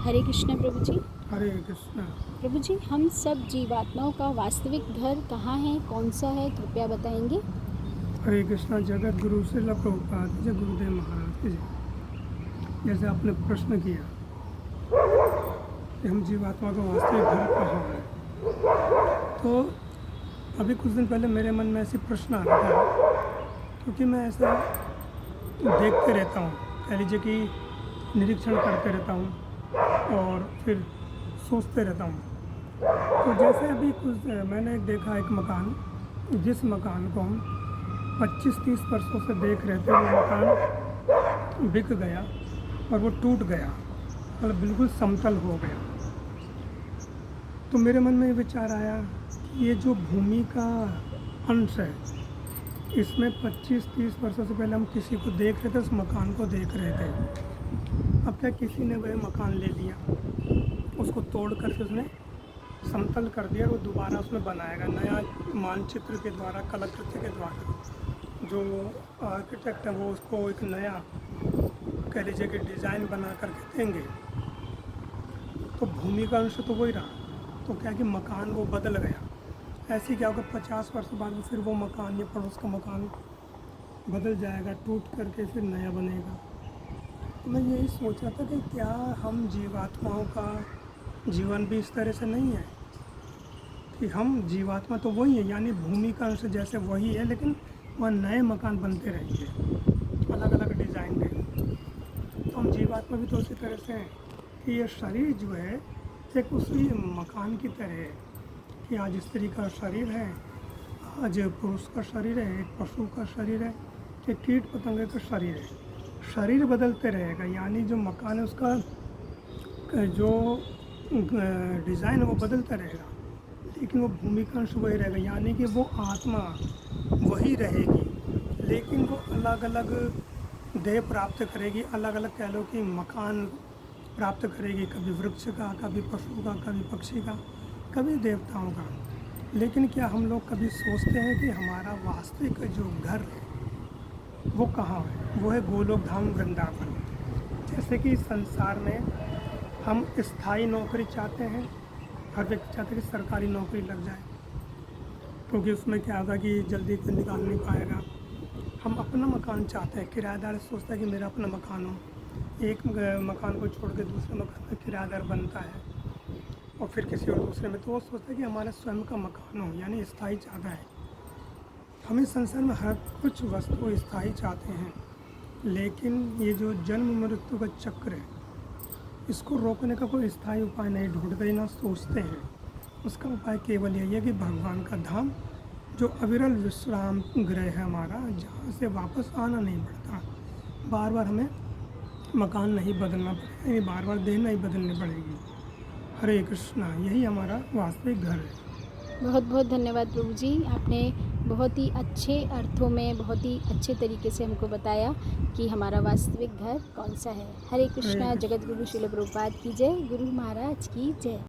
हरे कृष्णा प्रभु जी। हरे कृष्णा। प्रभु जी, हम सब जीवात्माओं का वास्तविक घर कहाँ है, कौन सा है, कृपया बताएंगे। हरे कृष्णा। जगत गुरु श्रील प्रभुपाद जय गुरुदेव महाराज की जय। जैसे आपने प्रश्न किया कि हम जीवात्मा का वास्तविक घर कहाँ है, तो अभी कुछ दिन पहले मेरे मन में ऐसी प्रश्न आ रहा था, क्योंकि मैं ऐसा देखते रहता हूँ, कह लीजिए कि निरीक्षण करते रहता हूँ और फिर सोचते रहता हूँ। तो जैसे अभी कुछ मैंने देखा एक मकान, जिस मकान को हम 25-30 वर्षों से देख रहे थे, वो मकान बिक गया और वो टूट गया, मतलब बिल्कुल समतल हो गया। तो मेरे मन में ये विचार आया कि ये जो भूमि का अंश है, इसमें 25-30 वर्षों से पहले हम किसी को देख रहे थे, उस मकान को देख रहे थे। अब क्या किसी ने वह मकान ले लिया, उसको तोड़ करके उसने समतल कर दिया और वो दोबारा उसमें बनाएगा नया मानचित्र के द्वारा, कलाकृति के द्वारा। जो आर्किटेक्ट है वो उसको एक नया, कह लीजिए कि डिज़ाइन बना करके देंगे। तो भूमि का अंश तो वही रहा, तो क्या कि मकान वो बदल गया। ऐसे क्या होगा, 50 वर्ष बाद में फिर वो मकान या पड़ोस का मकान बदल जाएगा, टूट करके फिर नया बनेगा। तो मैं यही सोचा था कि क्या हम जीवात्माओं का जीवन भी इस तरह से नहीं है कि हम जीवात्मा तो वही है, यानी भूमि का अंश जैसे वही है, लेकिन वहाँ नए मकान बनते रहेंगे अलग अलग डिज़ाइन के। तो हम जीवात्मा भी तो उसी तरह से हैं कि ये शरीर जो है एक उसी मकान की तरह है कि आज स्त्री का शरीर है, आज पुरुष का शरीर है, एक पशु का शरीर है, एक कीट पतंगे का शरीर है। शरीर बदलते रहेगा, यानी जो मकान है उसका जो डिज़ाइन है वो बदलता रहेगा, लेकिन वो भूमि का अंश वही रहेगा, यानी कि वो आत्मा वही रहेगी, लेकिन वो अलग अलग देह प्राप्त करेगी, अलग अलग कह लो कि मकान प्राप्त करेगी, कभी वृक्ष का, कभी पशु का, कभी पक्षी का, कभी देवताओं का। लेकिन क्या हम लोग कभी सोचते हैं कि हमारा वास्तविक जो घर है वो कहाँ है? वो है गोलोक धाम वृंदावन। जैसे कि संसार में हम स्थायी नौकरी चाहते हैं, हर व्यक्ति चाहता है कि सरकारी नौकरी लग जाए, क्योंकि उसमें क्या होगा कि जल्दी कोई निकाल नहीं पाएगा। हम अपना मकान चाहते हैं, किराएदार सोचता है कि मेरा अपना मकान हो, एक मकान को छोड़ के दूसरे मकान में किराएदार बनता है और फिर किसी और दूसरे में, तो वो सोचता है कि हमारा स्वयं का मकान हो, यानी स्थायी चाहता है। हम इस संसार में हर कुछ वस्तु स्थायी चाहते हैं, लेकिन ये जो जन्म मृत्यु का चक्र है, इसको रोकने का कोई स्थायी उपाय नहीं ढूंढते ही ना सोचते हैं। उसका उपाय केवल यही है कि भगवान का धाम, जो अविरल विश्राम गृह है हमारा, जहाँ से वापस आना नहीं पड़ता, बार बार हमें मकान नहीं बदलना पड़ेगा, यानी बार बार देह नहीं बदलनी पड़ेगी। हरे कृष्णा, यही हमारा वास्तविक घर है। बहुत बहुत धन्यवाद प्रभु जी, आपने बहुत ही अच्छे अर्थों में, बहुत ही अच्छे तरीके से हमको बताया कि हमारा वास्तविक घर कौन सा है। हरे कृष्णा। जगत गुरु श्रील प्रभुपाद की जय, गुरु महाराज की जय।